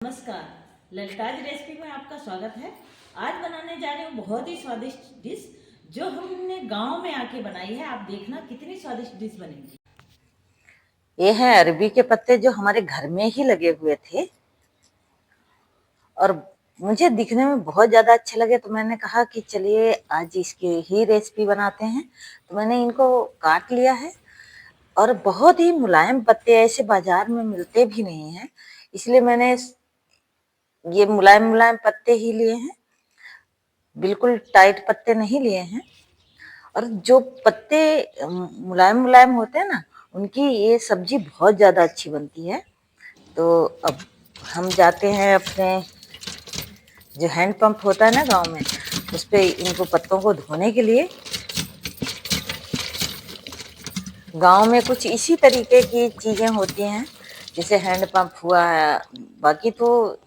नमस्कार, ललिताज रेसिपी में आपका स्वागत है। आज बनाने जा रहे हूँ बहुत ही स्वादिष्ट डिश जो हमने गांव में आके बनाई है। आप देखना कितनी स्वादिष्ट डिश बनेगी। ये है अरबी के पत्ते जो हमारे घर में ही लगे हुए थे और मुझे दिखने में बहुत ज्यादा अच्छे लगे, तो मैंने कहा कि चलिए आज इसकी ही रेसिपी बनाते हैं। तो मैंने इनको काट लिया है और बहुत ही मुलायम पत्ते ऐसे बाजार में मिलते भी नहीं हैं, इसलिए मैंने ये मुलायम मुलायम पत्ते ही लिए हैं, बिल्कुल टाइट पत्ते नहीं लिए हैं। और जो पत्ते मुलायम मुलायम होते हैं ना, उनकी ये सब्जी बहुत ज्यादा अच्छी बनती है। तो अब हम जाते हैं अपने जो हैंड पंप होता है ना गांव में, उस पे इनको पत्तों को धोने के लिए। गांव में कुछ इसी तरीके की चीजें होती हैं, जैसे हैंड पंप हुआ है। बाकी तो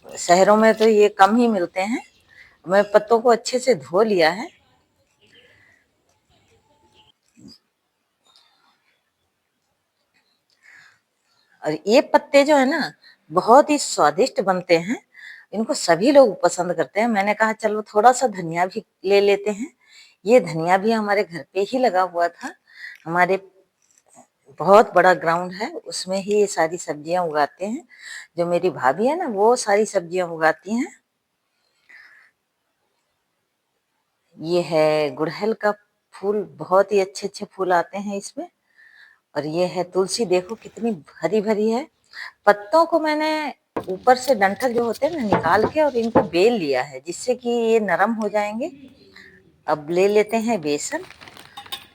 शहरों में तो ये कम ही मिलते हैं। मैं पत्तों को अच्छे से धो लिया है और ये पत्ते जो है ना, बहुत ही स्वादिष्ट बनते हैं। इनको सभी लोग पसंद करते हैं। मैंने कहा चलो थोड़ा सा धनिया भी ले लेते हैं। ये धनिया भी हमारे घर पे ही लगा हुआ था। हमारे बहुत बड़ा ग्राउंड है, उसमें ही ये सारी सब्जियां उगाते हैं। जो मेरी भाभी है ना, वो सारी सब्जियां उगाती हैं। ये है गुड़हल का फूल, बहुत ही अच्छे अच्छे फूल आते हैं इसमें। और ये है तुलसी, देखो कितनी भरी भरी है। पत्तों को मैंने ऊपर से डंठल जो होते हैं ना निकाल के और इनको बेल लिया है, जिससे कि ये नरम हो जाएंगे। अब ले लेते हैं बेसन,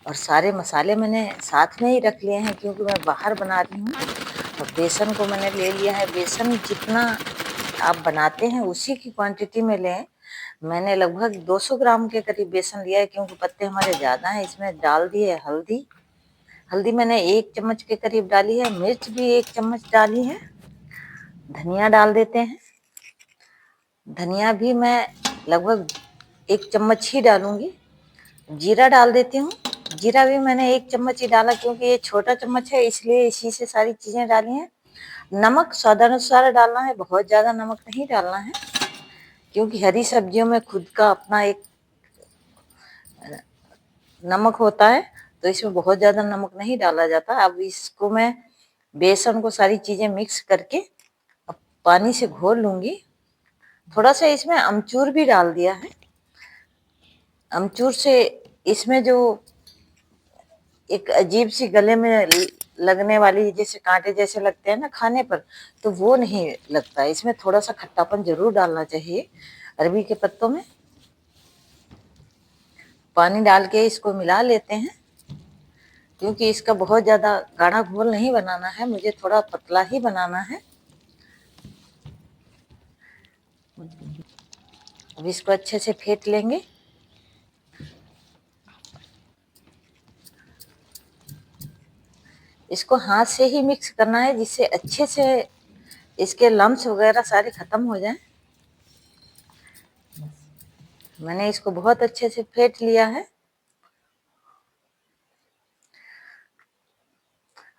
और सारे मसाले मैंने साथ में ही रख लिए हैं क्योंकि मैं बाहर बना रही हूँ। और बेसन को मैंने ले लिया है। बेसन जितना आप बनाते हैं उसी की क्वांटिटी में लें। मैंने लगभग 200 ग्राम के करीब बेसन लिया है, क्योंकि पत्ते हमारे ज्यादा हैं। इसमें डाल दिए हल्दी। हल्दी मैंने 1 चम्मच के करीब डाली है। मिर्च भी 1 चम्मच डाली है। धनिया डाल देते हैं। धनिया भी मैं लगभग 1 चम्मच ही डालूंगी। जीरा डाल देती हूँ। जीरा भी मैंने 1 चम्मच ही डाला, क्योंकि ये छोटा चम्मच है, इसलिए इसी से सारी चीजें डाली हैं। नमक स्वादानुसार डालना है, बहुत ज्यादा नमक नहीं डालना है, क्योंकि हरी सब्जियों में खुद का अपना एक नमक होता है, तो इसमें बहुत ज्यादा नमक नहीं डाला जाता। अब इसको मैं बेसन को सारी चीजें मिक्स करके अब पानी से घोल लूंगी। थोड़ा सा इसमें अमचूर भी डाल दिया है। अमचूर से इसमें जो एक अजीब सी गले में लगने वाली, जैसे कांटे जैसे लगते हैं ना खाने पर, तो वो नहीं लगता। इसमें थोड़ा सा खट्टापन जरूर डालना चाहिए अरबी के पत्तों में। पानी डाल के इसको मिला लेते हैं, क्योंकि इसका बहुत ज्यादा गाढ़ा घोल नहीं बनाना है, मुझे थोड़ा पतला ही बनाना है। अब इसको अच्छे से फेंट लेंगे। इसको हाथ से ही मिक्स करना है, जिससे अच्छे से इसके लम्स वगैरह सारे खत्म हो जाएं। मैंने इसको बहुत अच्छे से फेंट लिया है।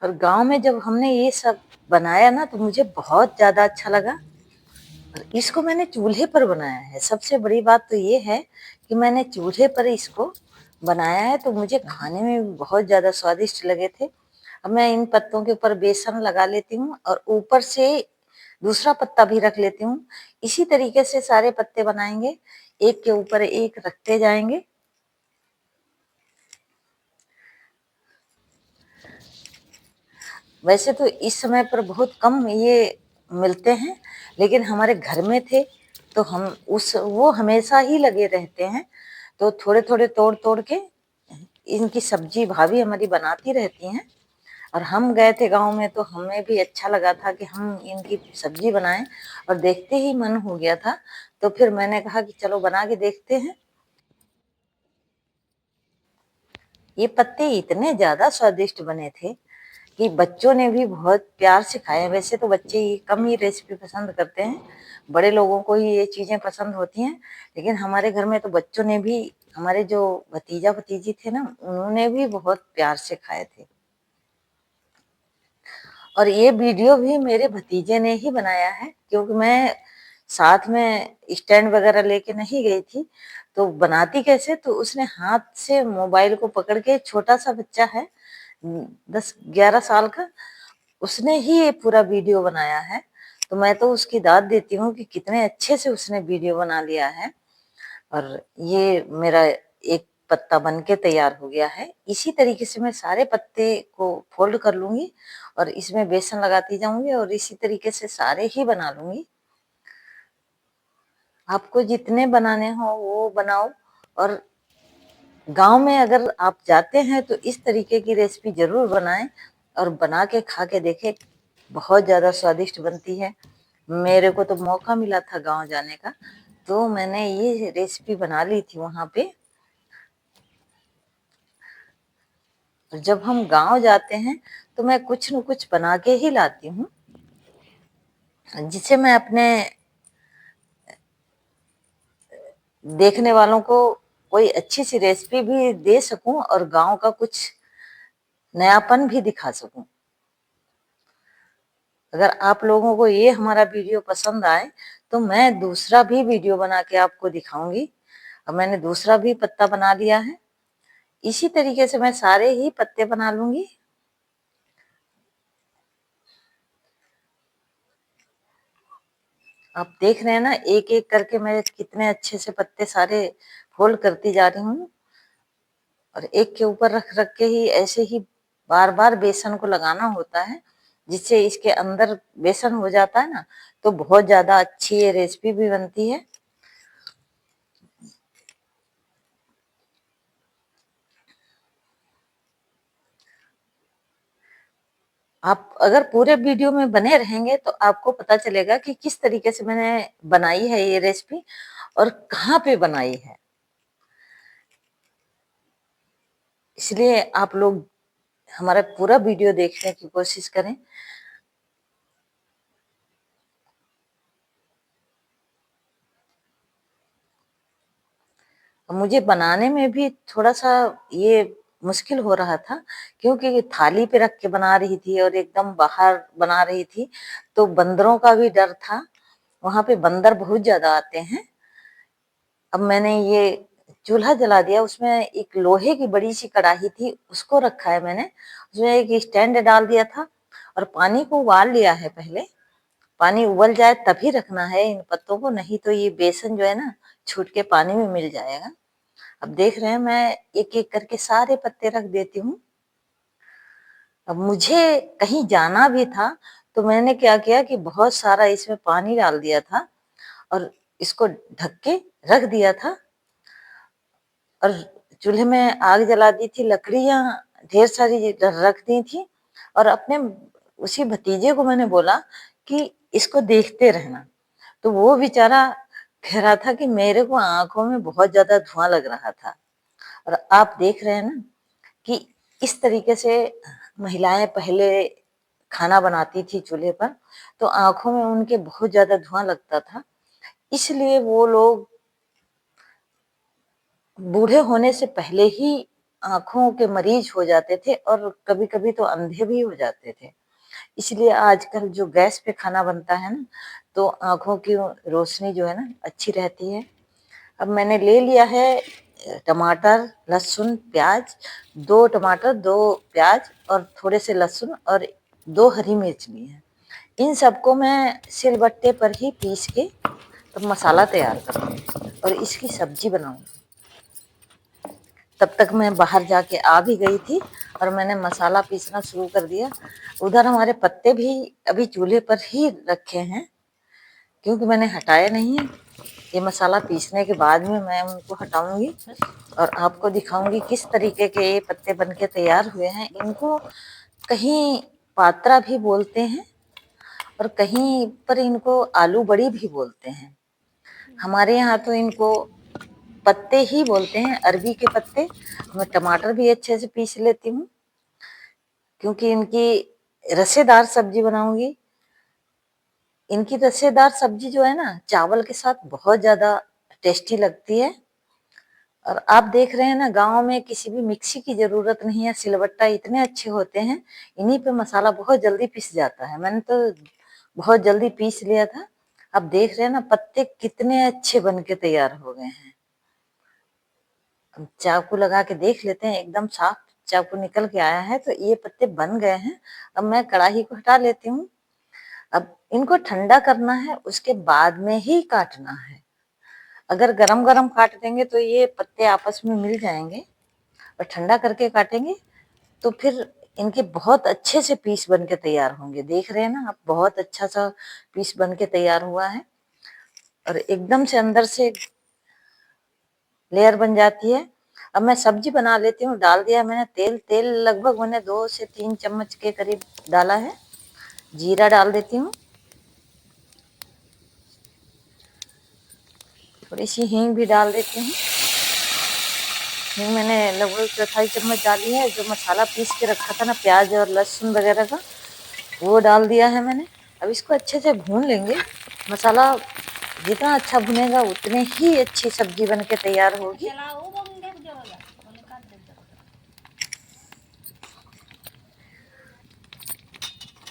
और गांव में जब हमने ये सब बनाया ना, तो मुझे बहुत ज्यादा अच्छा लगा। और इसको मैंने चूल्हे पर बनाया है। सबसे बड़ी बात तो ये है कि मैंने चूल्हे पर इसको बनाया है, तो मुझे खाने में भी बहुत ज्यादा स्वादिष्ट लगे थे। अब मैं इन पत्तों के ऊपर बेसन लगा लेती हूँ और ऊपर से दूसरा पत्ता भी रख लेती हूँ। इसी तरीके से सारे पत्ते बनाएंगे, एक के ऊपर एक रखते जाएंगे। वैसे तो इस समय पर बहुत कम ये मिलते हैं, लेकिन हमारे घर में थे तो हम उस वो हमेशा ही लगे रहते हैं। तो थोड़े थोड़े तोड़ तोड़ के इनकी सब्जी भाभी हमारी बनाती रहती हैं। और हम गए थे गांव में, तो हमें भी अच्छा लगा था कि हम इनकी सब्जी बनाएं। और देखते ही मन हो गया था, तो फिर मैंने कहा कि चलो बना के देखते हैं। ये पत्ते इतने ज्यादा स्वादिष्ट बने थे कि बच्चों ने भी बहुत प्यार से खाया। वैसे तो बच्चे ही कम ही रेसिपी पसंद करते हैं, बड़े लोगों को ही ये चीजें पसंद होती हैं। लेकिन हमारे घर में तो बच्चों ने भी, हमारे जो भतीजा भतीजी थे ना, उन्होंने भी बहुत प्यार से खाए थे। और ये वीडियो भी मेरे भतीजे ने ही बनाया है, क्योंकि मैं साथ में स्टैंड वगैरह लेके नहीं गई थी। तो बनाती कैसे, तो उसने हाथ से मोबाइल को पकड़ के, छोटा सा बच्चा है 10-11 साल का, उसने ही ये पूरा वीडियो बनाया है। तो मैं तो उसकी दाद देती हूँ कि कितने अच्छे से उसने वीडियो बना लिया है। और ये मेरा एक पत्ता बन के तैयार हो गया है। इसी तरीके से मैं सारे पत्ते को फोल्ड कर लूंगी और इसमें बेसन लगाती जाऊंगी और इसी तरीके से सारे ही बना लूंगी। आपको जितने बनाने हो वो बनाओ। और गांव में अगर आप जाते हैं तो इस तरीके की रेसिपी जरूर बनाएं और बना के खा के देखें। बहुत ज्यादा स्वादिष्ट बनती है। मेरे को तो मौका मिला था गांव जाने का, तो मैंने ये रेसिपी बना ली थी वहां पे। जब हम गांव जाते हैं तो मैं कुछ न कुछ बना के ही लाती हूँ, जिससे मैं अपने देखने वालों को कोई अच्छी सी रेसिपी भी दे सकूं और गांव का कुछ नयापन भी दिखा सकूं। अगर आप लोगों को ये हमारा वीडियो पसंद आए तो मैं दूसरा भी वीडियो बना के आपको दिखाऊंगी। अब मैंने दूसरा भी पत्ता बना लिया है। इसी तरीके से मैं सारे ही पत्ते बना लूंगी। आप देख रहे हैं ना, एक एक करके मैं कितने अच्छे से पत्ते सारे फोल्ड करती जा रही हूँ। और एक के ऊपर रख रख के ही ऐसे ही बार बार बेसन को लगाना होता है, जिससे इसके अंदर बेसन हो जाता है ना, तो बहुत ज्यादा अच्छी ये रेसिपी भी बनती है। आप अगर पूरे वीडियो में बने रहेंगे तो आपको पता चलेगा कि किस तरीके से मैंने बनाई है ये रेसिपी और कहाँ पे बनाई है। इसलिए आप लोग हमारा पूरा वीडियो देखने की कोशिश करें। मुझे बनाने में भी थोड़ा सा ये मुश्किल हो रहा था, क्योंकि थाली पे रख के बना रही थी और एकदम बाहर बना रही थी, तो बंदरों का भी डर था। वहां पे बंदर बहुत ज्यादा आते हैं। अब मैंने ये चूल्हा जला दिया, उसमें एक लोहे की बड़ी सी कढ़ाई थी, उसको रखा है मैंने। उसमें एक स्टैंड डाल दिया था और पानी को उबाल लिया है पहले। पानी उबल जाए तभी रखना है इन पत्तों को, नहीं तो ये बेसन जो है ना छूट के पानी में मिल जाएगा। अब देख रहे हैं, मैं एक एक करके सारे पत्ते रख देती हूँ। अब मुझे कहीं जाना भी था, तो मैंने क्या किया कि बहुत सारा इसमें पानी डाल दिया था और इसको ढक के रख दिया था। और चूल्हे में आग जला दी थी, लकड़ियां ढेर सारी रख दी थी। और अपने उसी भतीजे को मैंने बोला कि इसको देखते रहना। तो वो बेचारा कह रहा था कि मेरे को आंखों में बहुत ज्यादा धुआं लग रहा था। और आप देख रहे हैं ना कि इस तरीके से महिलाएं पहले खाना बनाती थी चूल्हे पर, तो आंखों में उनके बहुत ज्यादा धुआं लगता था। इसलिए वो लोग बूढ़े होने से पहले ही आंखों के मरीज हो जाते थे और कभी कभी तो अंधे भी हो जाते थे। इसलिए आजकल जो गैस पे खाना बनता है ना, तो आंखों की रोशनी जो है ना अच्छी रहती है। अब मैंने ले लिया है टमाटर, लहसुन, प्याज, 2 टमाटर, 2 प्याज और थोड़े से लहसुन और 2 हरी मिर्च ली है। इन सबको मैं सिलबट्टे पर ही पीस के तब मसाला तैयार करूंगी और इसकी सब्जी बनाऊंगी। तब तक मैं बाहर जाके आ भी गई थी और मैंने मसाला पीसना शुरू कर दिया। उधर हमारे पत्ते भी अभी चूल्हे पर ही रखे हैं, क्योंकि मैंने हटाया नहीं है। ये मसाला पीसने के बाद में मैं उनको हटाऊंगी और आपको दिखाऊंगी किस तरीके के ये पत्ते बनके तैयार हुए हैं। इनको कहीं पात्रा भी बोलते हैं और कहीं पर इनको आलू बड़ी भी बोलते हैं। हमारे यहाँ तो इनको पत्ते ही बोलते हैं, अरबी के पत्ते। मैं टमाटर भी अच्छे से पीस लेती हूँ, क्योंकि इनकी रसेदार सब्जी बनाऊंगी। इनकी रसेदार सब्जी जो है ना चावल के साथ बहुत ज्यादा टेस्टी लगती है। और आप देख रहे हैं ना, गांव में किसी भी मिक्सी की जरूरत नहीं है, सिलबट्टा इतने अच्छे होते हैं, इन्हीं पे मसाला बहुत जल्दी पिस जाता है। मैंने तो बहुत जल्दी पीस लिया था। अब देख रहे हैं ना, पत्ते कितने अच्छे बन के तैयार हो गए हैं। अब चाकू लगा के देख लेते हैं, एकदम साफ चाकू निकल के आया है, तो ये पत्ते बन गए हैं। अब मैं कढ़ाई को हटा लेती हूँ। अब इनको ठंडा करना है, उसके बाद में ही काटना है। अगर गरम गरम काट देंगे तो ये पत्ते आपस में मिल जाएंगे, और ठंडा करके काटेंगे तो फिर इनके बहुत अच्छे से पीस बन के तैयार होंगे। देख रहे हैं ना आप, बहुत अच्छा सा पीस बन के तैयार हुआ है, और एकदम से अंदर से लेयर बन जाती है। अब मैं सब्जी बना लेती हूँ। डाल दिया मैंने तेल। तेल लगभग मैंने 2 से 3 चम्मच के करीब डाला है। जीरा डाल देती हूँ। थोड़ी सी हींग भी डाल देती हूँ। हींग मैंने लगभग 4 चम्मच डाली है। जो मसाला पीस के रखा था ना, प्याज और लहसुन वगैरह का, वो डाल दिया है मैंने। अब इसको अच्छे से भून लेंगे। मसाला जितना अच्छा भुनेगा उतने ही अच्छी सब्जी बन के तैयार होगी।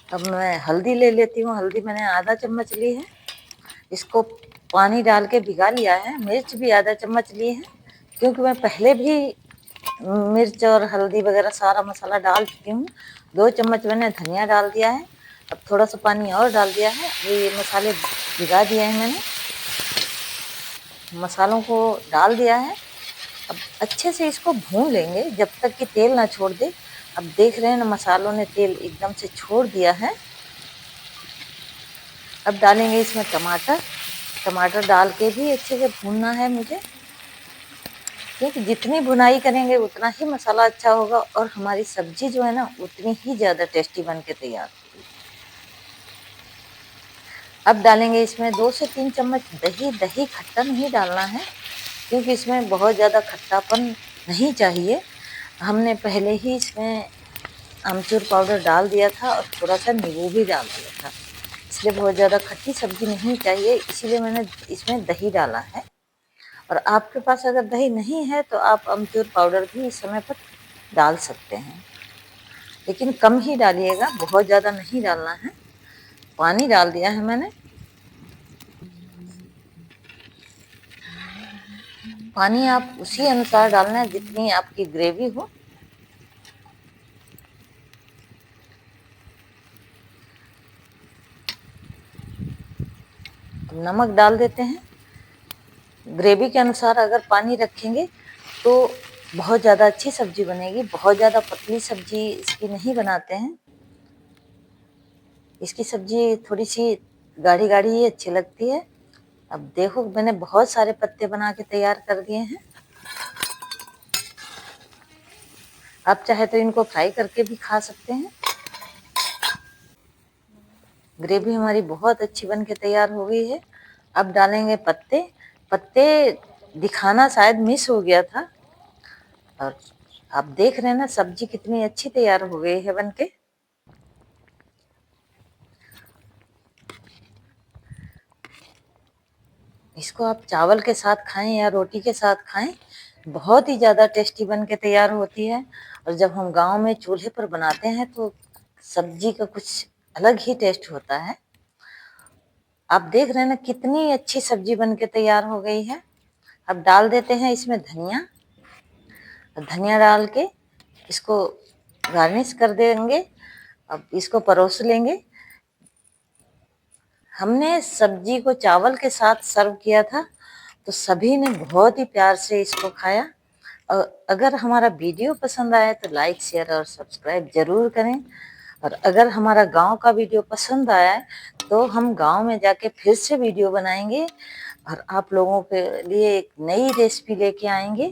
अब मैं हल्दी ले लेती हूँ। हल्दी मैंने आधा चम्मच ली है। इसको पानी डाल के भिगा लिया है। मिर्च भी आधा चम्मच ली है, क्योंकि मैं पहले भी मिर्च और हल्दी वगैरह सारा मसाला डाल चुकी हूँ। 2 चम्मच मैंने धनिया डाल दिया है। अब थोड़ा सा पानी और डाल दिया है। ये मसाले भिगा दिए हैं मैंने, मसालों को डाल दिया है। अब अच्छे से इसको भून लेंगे जब तक कि तेल ना छोड़ दे। अब देख रहे हैं ना, मसालों ने तेल एकदम से छोड़ दिया है। अब डालेंगे इसमें टमाटर। टमाटर डाल के भी अच्छे से भूनना है मुझे, क्योंकि जितनी भुनाई करेंगे उतना ही मसाला अच्छा होगा, और हमारी सब्जी जो है ना, उतनी ही ज़्यादा टेस्टी बन के तैयार होगी। अब डालेंगे इसमें 2 से 3 चम्मच दही। दही खट्टा नहीं डालना है, क्योंकि इसमें बहुत ज़्यादा खट्टापन नहीं चाहिए। हमने पहले ही इसमें आमचूर पाउडर डाल दिया था, और थोड़ा सा नींबू भी डाल दिया था, इसलिए बहुत ज़्यादा खट्टी सब्जी नहीं चाहिए, इसीलिए मैंने इसमें दही डाला है। और आपके पास अगर दही नहीं है तो आप अमचूर पाउडर भी इस समय पर डाल सकते हैं, लेकिन कम ही डालिएगा, बहुत ज़्यादा नहीं डालना है। पानी डाल दिया है मैंने। पानी आप उसी अनुसार डालना है जितनी आपकी ग्रेवी हो। नमक डाल देते हैं। ग्रेवी के अनुसार अगर पानी रखेंगे तो बहुत ज़्यादा अच्छी सब्जी बनेगी। बहुत ज़्यादा पतली सब्जी इसकी नहीं बनाते हैं। इसकी सब्जी थोड़ी सी गाढ़ी गाढ़ी ही अच्छी लगती है। अब देखो, मैंने बहुत सारे पत्ते बना के तैयार कर दिए हैं। आप चाहे तो इनको फ्राई करके भी खा सकते हैं। ग्रेवी हमारी बहुत अच्छी बन के तैयार हो गई है। अब डालेंगे पत्ते। पत्ते दिखाना शायद मिस हो गया था, और आप देख रहे हैं ना, सब्जी कितनी अच्छी तैयार हो गई है बनके। इसको आप चावल के साथ खाएं या रोटी के साथ खाएं, बहुत ही ज़्यादा टेस्टी बन के तैयार होती है। और जब हम गांव में चूल्हे पर बनाते हैं तो सब्जी का कुछ अलग ही टेस्ट होता है। आप देख रहे हैं ना, कितनी अच्छी सब्जी बन के तैयार हो गई है। अब डाल देते हैं इसमें धनिया। धनिया डाल के इसको गार्निश कर देंगे। अब इसको परोस लेंगे। हमने सब्जी को चावल के साथ सर्व किया था, तो सभी ने बहुत ही प्यार से इसको खाया। और अगर हमारा वीडियो पसंद आया तो लाइक, शेयर और सब्सक्राइब जरूर करें। और अगर हमारा गांव का वीडियो पसंद आया है तो हम गांव में जाके फिर से वीडियो बनाएंगे, और आप लोगों के लिए एक नई रेसिपी लेके आएंगे।